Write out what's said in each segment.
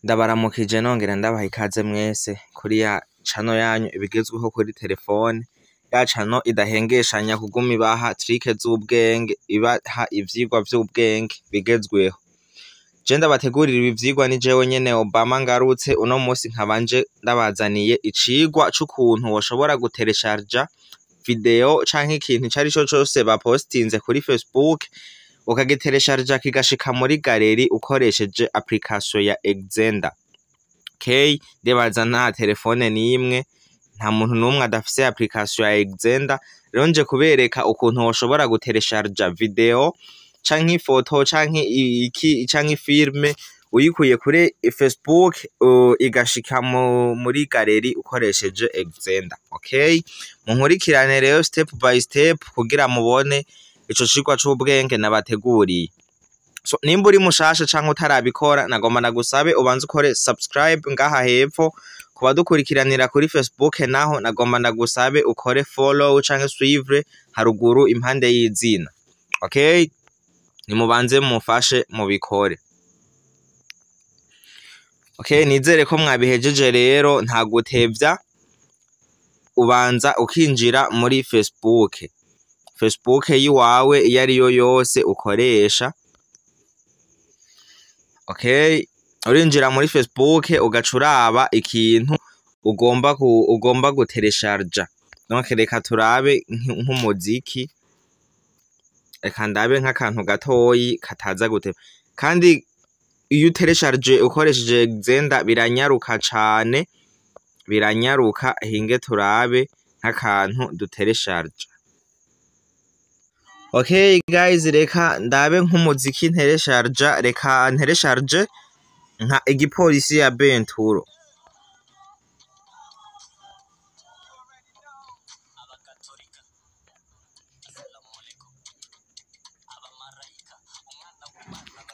Ndabaramukije nongera ndabaha ikaze mwese kuri ya channel yanyu ibigezweho kuri telefone, ya channel idahengeshanya kuguma ibaha trike z'ubwenge, ibaha ivyigwa vy'ubwenge bigezweho. Je ndabategurira ibi vyigwa ni jewe nyene Obama ngarutse uno musi nkabanje ndabazaniye icigwa c'ukuntu woshobora guteresharja video canke ikintu carico cose bapostinze kuri Facebook ukagiteresharja kigashika muri galeri ukoresheje application ya Xender. Okay, ndebaza nta telefone nimwe, nta muntu numwe adafise application ya Xender. Rero nje kubereka ukuntu woshobora guteresharja video canke ifoto canke canke filme uyikuye kuri Facebook igashika muri galeri ukoresheje Xender. Okay, munkurikirane rero step by step kugira mubone ico cigwa c'ubwenge nabateguriye. So nimba uri mushasha canke utarabikora nagomba nagusabe ubanze ukore subscribe ngaha hepfo. Kuba dukurikiranira kuri Facebook naho nagomba nagusabe ukore follow canke suivre haruguru impande y'izina. Okay, nimubanze mufashe mubikore. Okay, nizere ko mwabihejeje rero nta gutevya, ubanza ukinjira muri Facebook yiwawe iyo ariyo yose ukoresha. Okay, urinjira muri Facebook ugacuraba ikintu ugomba guteresharja. Donc reka turabe nk'umuziki, reka ndabe nk'akantu gatoyi kataza gute. Kandi iyo uteresharje ukoresheje Xender biranyaruka cane, biranyaruka. Hinge turabe nk'akantu duteresharja. Okay guys, reka ndabe nk'umuziki nteresharja, reka nteresharje nka igipolisi ya Benturo.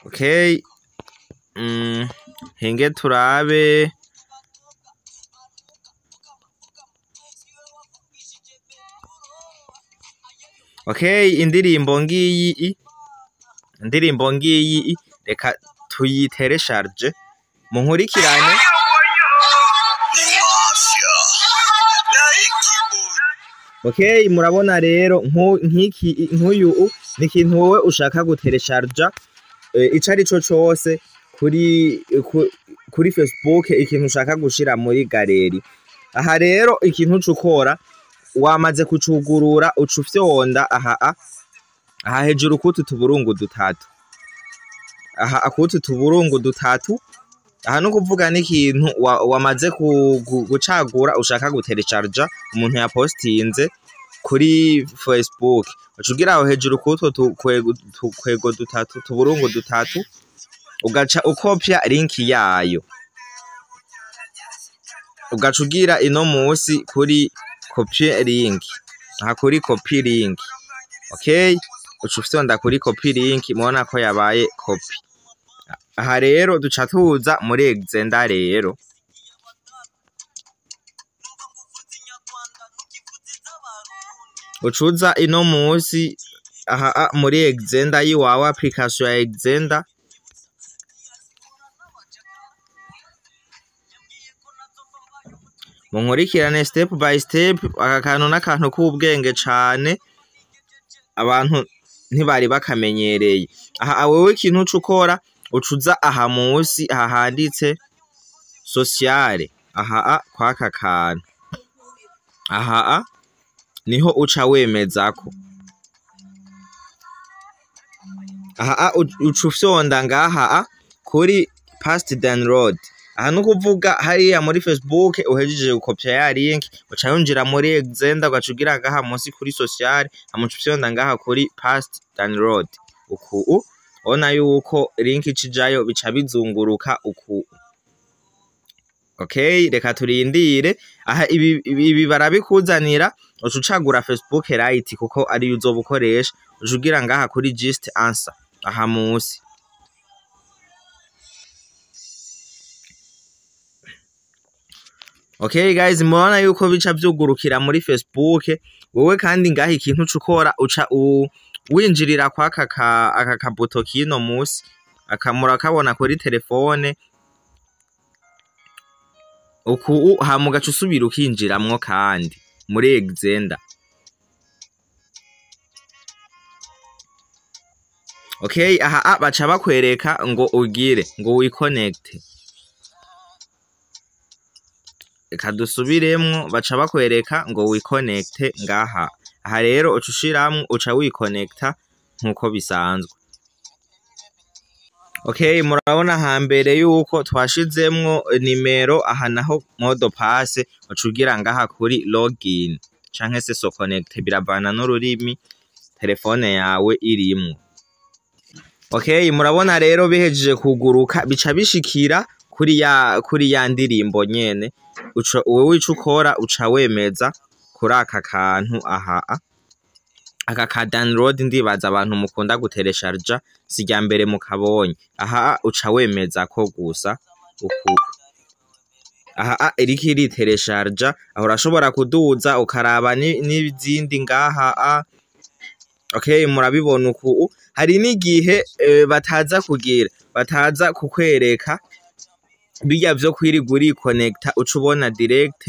Okay, hinge turabe okay, indirimbo ngiyi reka tuyiteresharje munkurikirane. Okay, murabona rero nk'uyu ni ikintu wowe ushaka guteresharja ico arico cose kuri Facebook, ikintu ushaka gushira muri galeri. Aha rero ikintu cukora wamaze kucugurura ucufyonda aha hejuru kutu tuburungu dutatu, aha akutu tuburungu dutatu. Aha no kuvuga n'ikintu wamaze gucagura ushaka guteresharja umuntu yapostinze kuri Facebook, ucugira aho hejuru kutu tukwego dutatu tuburungu dutatu, ugaca ukopya link yayo, ugacugira ino musi kuri copy link. Aha kuri copy link. Okay, ucufyonda kuri copy link, mubona ko yabaye copy. Aha rero duca tuza muri Xender rero. Ucuza ino musi aha muri Xender yiwawe, application ya Xender. Munkurikirane step by step, aka kantu n'akantu k'ubwenge cane abantu ntibari bakamenyereye. Aha wewe ikintu cukora ucuza aha musi aha handitse sociale, aha kwaka kantu aha niho uca wemezako. Aha ucufyonda ngaha kuri past download. Aha no kuvuga hariya muri Facebook uhejeje gukopya ya link, uca yinjira muri Xender ugacugira ngaha musi kuri sociale, amucufyonda ngaha kuri past download. Uku ona yuko link icijayo bica bizunguruka uku. Okay, reka turindire. Aha ibi barabikuzanira, ucucagura Facebook Lite kuko ari uzoba ukoresha, ucugira ngaha kuri just answer aha musi. Okay guys, mubona yuko bica vyugurukira muri Facebook. Wowe kandi ngaha ikintu cukora uca winjirira kwa aka kabuto kino musi, akamura kabona kuri telefone. uku hama ugaca usubira ukinjiramwo kandi muri Xender. Okay, aha baca bakwereka ngo ugire ngo wiconnect. Reka dusubiremwo, baca bakwereka ngo wiconnect ngaha. Aha rero uca ushiramwo uca wiconnecta nkuko bisanzwe. Okay, murabona hambere yuko twashizemwo nimero, aha naho mode passe uca ugira ngaha kuri login canke se so connect, biravana n'ururimi telefone yawe irimwo. Okay, murabona rero bihejeje kuguruka bica bishikira kuri ya ndirimbo nyene. Wewe ico ukora uca wemeza kuri aka kantu aha, aka ka download ndibaza abantu mukunda guteresharja sijya mbere mukabonye. Aha uca wemeza ko gusa uku aha iriki riteresharja, aho urashobora kuduza ukaraba n'izindi ngaha. Okay, murabibona uku hari n'igihe bataza kukwereka bijya vyo kwirigura connecta, uca ubona direct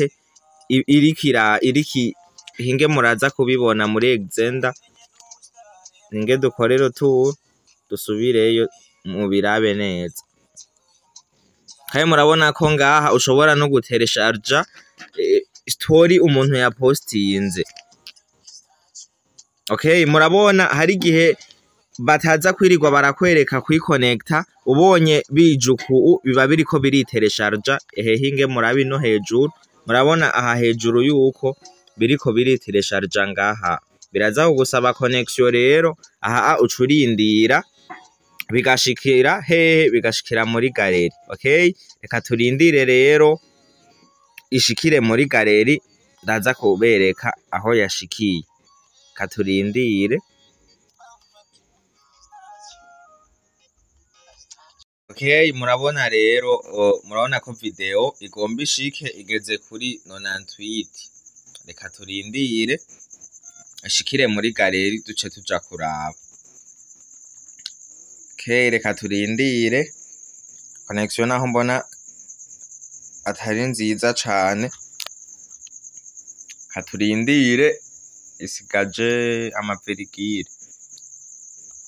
iriki hinge muraza kubibona muri Xender. Ninge dukorero tu dusubireyo mu birabe neza. Kaye murabona ko ngaha ushobora no guteresharja story umuntu ya postinze. Okay, murabona hari gihe bataza kwirigwa barakwereka kwiconnecta, ubonye bijuku biba biriko biriteresharja. Hinge murabi no hejuru, murabona aha hejuru yuko biriko biriteresharja ngaha. Biraza kugusaba connection rero, aha ucurindira bigashikira bigashikira muri galeri. Okay, reka turindire rero ishikire muri galeri, ndaza kubereka aho yashikiye. Katurindire. Okay, murabona rero murabona ko video igomba ishike igeze kuri 98. Reka turindire ashikire muri galeri duce tuja kuraba. Okay, reka turindire. Connection naho mbona atari nziza cane. Katurindire isigaje amaperikire,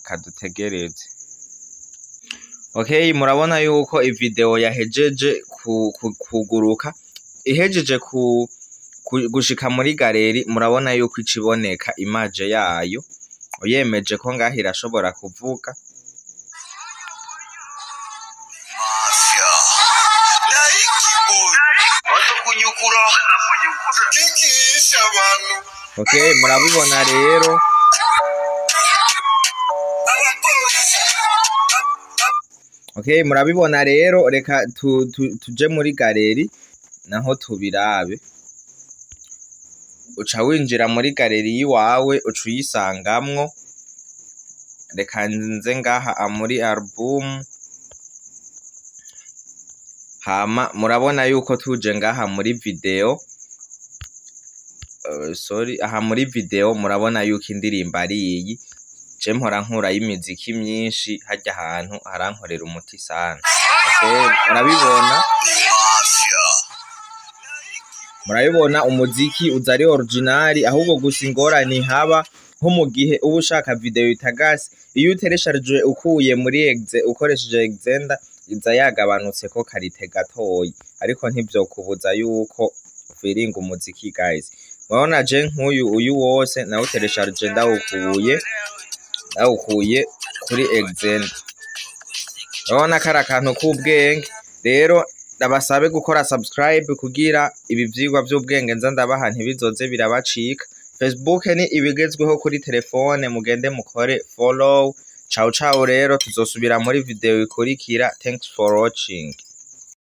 kadutegereze. Okay, murabona yuko ivideo yahejeje kuguruka, ihejeje gushika muri galeri. Murabona yuko iciboneka image yayo, uyemeje ko ngaho irashobora kuvuga. Okay, murabibona rero. Okay, murabibona rero, reka tuje muri galeri naho tubirabe. Uca winjira muri galeri yiwawe uca uyisangamwo. Reka nze ngaha muri album. Hama murabona yuko tuje ngaha muri video. Aha muri video murabona yuko indirimbo ari iyi. Je mpora nkura y'imiziki myinshi, hajya ahantu harankorera umuti sana. Okay, murabibona umuziki uza ari original, ahubwo gusa ingorane haba nko mu gihe uba ushaka video itagase. Iyo uteresharije ukuye muri ukoresheje Xender iza yagabanutse ko karite gatoyi, ariko ntivyokubuza yuko ufiringa umuziki guys. Murabona je nk'uyu wose nawe uteresharije ndawukuye kuri Xender. Urabona kari akantu k'ubwenge rero. Ndabasabe gukora subscribe kugira ibi vyigwa vy'ubwenge nza ndabaha ntibizoze birabacika. Facebook ni ibigezweho kuri telefone, mugende mukore follow. Ciao ciao rero, tuzosubira muri video ikurikira. Thanks for watching.